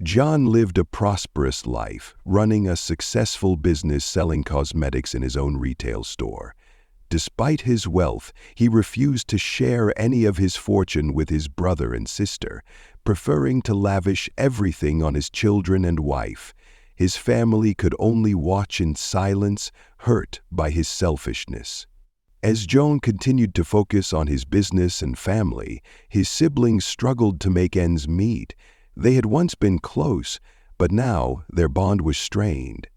Jhon lived a prosperous life, running a successful business selling cosmetics in his own retail store. Despite his wealth, he refused to share any of his fortune with his brother and sister, preferring to lavish everything on his children and wife. His family could only watch in silence, hurt by his selfishness. As Jhon continued to focus on his business and family, his siblings struggled to make ends meet. They had once been close, but now their bond was strained.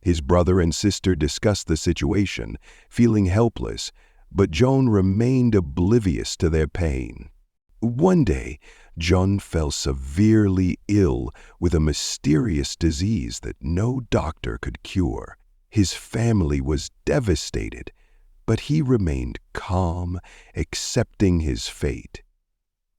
His brother and sister discussed the situation, feeling helpless, but Jhon remained oblivious to their pain. One day, Jhon fell severely ill with a mysterious disease that no doctor could cure. His family was devastated, but he remained calm, accepting his fate.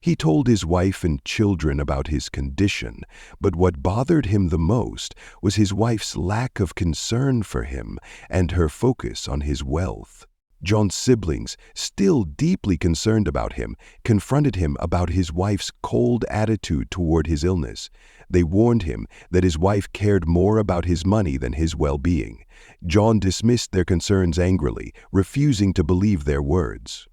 He told his wife and children about his condition, but what bothered him the most was his wife's lack of concern for him and her focus on his wealth. Jhon's siblings, still deeply concerned about him, confronted him about his wife's cold attitude toward his illness. They warned him that his wife cared more about his money than his well-being. Jhon dismissed their concerns angrily, refusing to believe their words.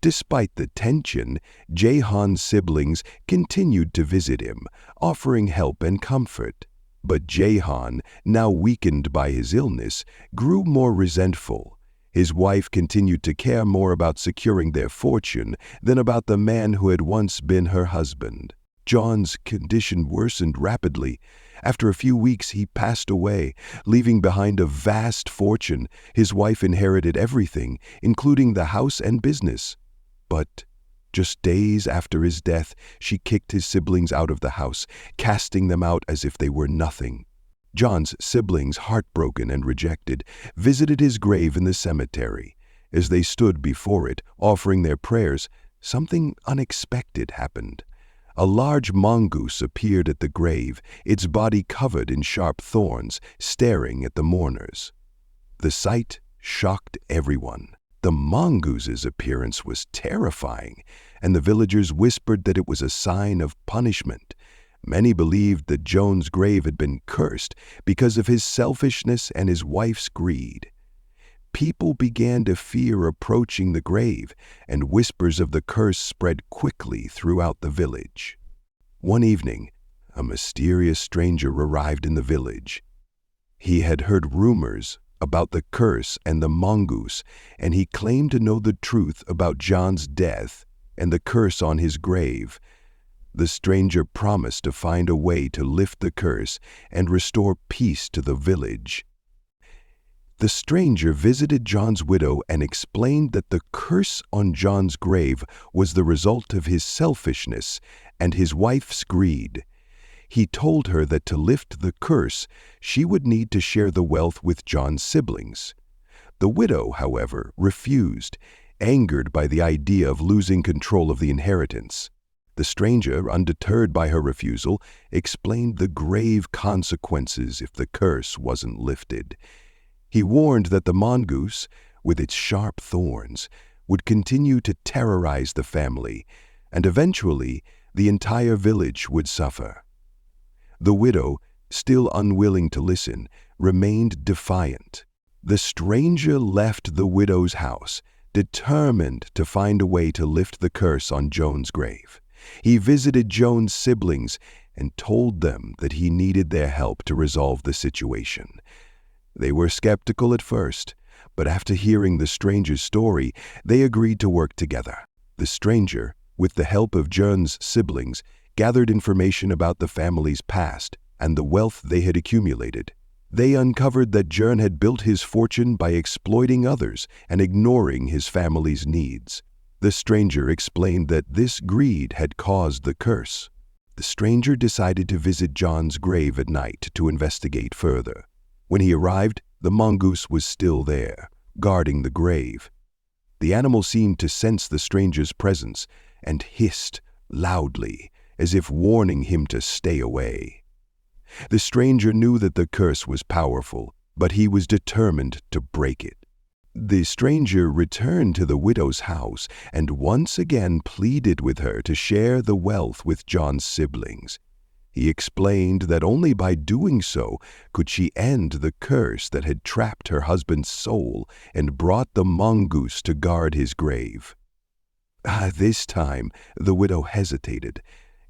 Despite the tension, Jhon's siblings continued to visit him, offering help and comfort. But Jhon, now weakened by his illness, grew more resentful. His wife continued to care more about securing their fortune than about the man who had once been her husband. Jhon's condition worsened rapidly. After a few weeks, he passed away, leaving behind a vast fortune. His wife inherited everything, including the house and business. But just days after his death, she kicked his siblings out of the house, casting them out as if they were nothing. Jhon's siblings, heartbroken and rejected, visited his grave in the cemetery. As they stood before it, offering their prayers, something unexpected happened. A large mongoose appeared at the grave, its body covered in sharp thorns, staring at the mourners. The sight shocked everyone. The mongoose's appearance was terrifying, and the villagers whispered that it was a sign of punishment. Many believed that Jhon's grave had been cursed because of his selfishness and his wife's greed. People began to fear approaching the grave, and whispers of the curse spread quickly throughout the village. One evening, a mysterious stranger arrived in the village. He had heard rumors about the curse and the mongoose, and he claimed to know the truth about Jhon's death and the curse on his grave. The stranger promised to find a way to lift the curse and restore peace to the village. The stranger visited Jhon's widow and explained that the curse on Jhon's grave was the result of his selfishness and his wife's greed. He told her that to lift the curse, she would need to share the wealth with Jhon's siblings. The widow, however, refused, angered by the idea of losing control of the inheritance. The stranger, undeterred by her refusal, explained the grave consequences if the curse wasn't lifted. He warned that the mongoose, with its sharp thorns, would continue to terrorize the family, and eventually the entire village would suffer. The widow, still unwilling to listen, remained defiant. The stranger left the widow's house, determined to find a way to lift the curse on Jhon's grave. He visited Jhon's siblings and told them that he needed their help to resolve the situation. They were skeptical at first, but after hearing the stranger's story, they agreed to work together. The stranger, with the help of Jhon's siblings, gathered information about the family's past and the wealth they had accumulated. They uncovered that Jhon had built his fortune by exploiting others and ignoring his family's needs. The stranger explained that this greed had caused the curse. The stranger decided to visit Jhon's grave at night to investigate further. When he arrived, the mongoose was still there, guarding the grave. The animal seemed to sense the stranger's presence and hissed loudly, as if warning him to stay away. The stranger knew that the curse was powerful, but he was determined to break it. The stranger returned to the widow's house and once again pleaded with her to share the wealth with Jhon's siblings. He explained that only by doing so could she end the curse that had trapped her husband's soul and brought the mongoose to guard his grave. This time, the widow hesitated,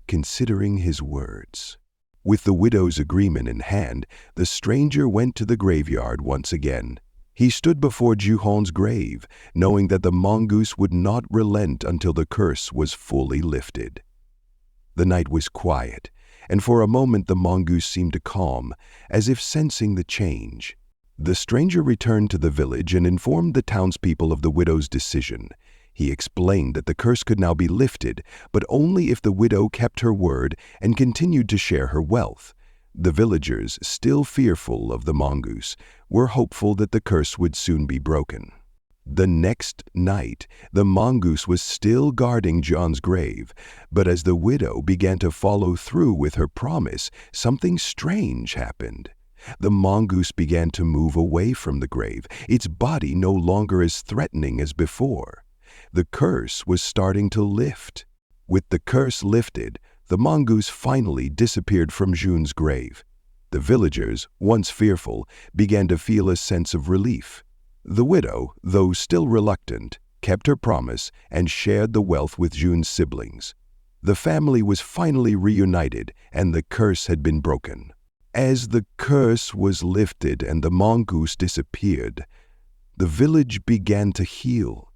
considering his words. With the widow's agreement in hand, the stranger went to the graveyard once again. He stood before Jhon's grave, knowing that the mongoose would not relent until the curse was fully lifted. The night was quiet, and for a moment the mongoose seemed to calm, as if sensing the change. The stranger returned to the village and informed the townspeople of the widow's decision. He explained that the curse could now be lifted, but only if the widow kept her word and continued to share her wealth. The villagers, still fearful of the mongoose, were hopeful that the curse would soon be broken. The next night, the mongoose was still guarding Jhon's grave, but as the widow began to follow through with her promise, something strange happened. The mongoose began to move away from the grave, its body no longer as threatening as before. The curse was starting to lift. With the curse lifted, the mongoose finally disappeared from Jhon's grave. The villagers, once fearful, began to feel a sense of relief. The widow, though still reluctant, kept her promise and shared the wealth with Jhon's siblings. The family was finally reunited and the curse had been broken. As the curse was lifted and the mongoose disappeared, the village began to heal.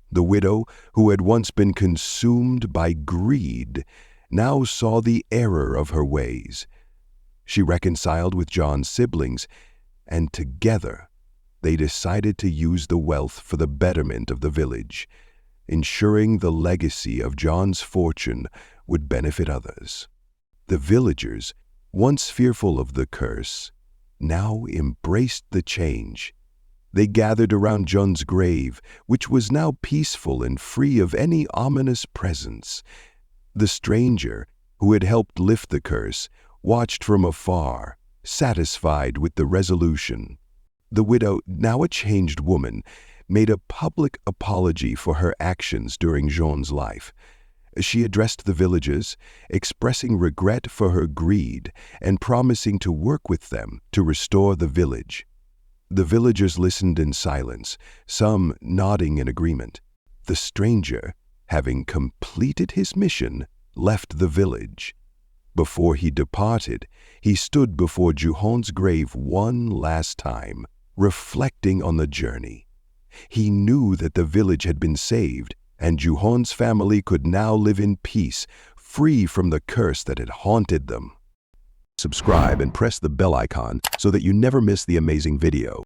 The widow, who had once been consumed by greed, now saw the error of her ways. She reconciled with Jhon's siblings, and together they decided to use the wealth for the betterment of the village, ensuring the legacy of Jhon's fortune would benefit others. The villagers, once fearful of the curse, now embraced the change. They gathered around Jhon's grave, which was now peaceful and free of any ominous presence. The stranger, who had helped lift the curse, watched from afar, satisfied with the resolution. The widow, now a changed woman, made a public apology for her actions during Jhon's life. She addressed the villagers, expressing regret for her greed and promising to work with them to restore the village. The villagers listened in silence, some nodding in agreement. The stranger, having completed his mission, left the village. Before he departed, he stood before Jhon's grave one last time, reflecting on the journey. He knew that the village had been saved, and Jhon's family could now live in peace, free from the curse that had haunted them. Subscribe and press the bell icon so that you never miss the amazing video.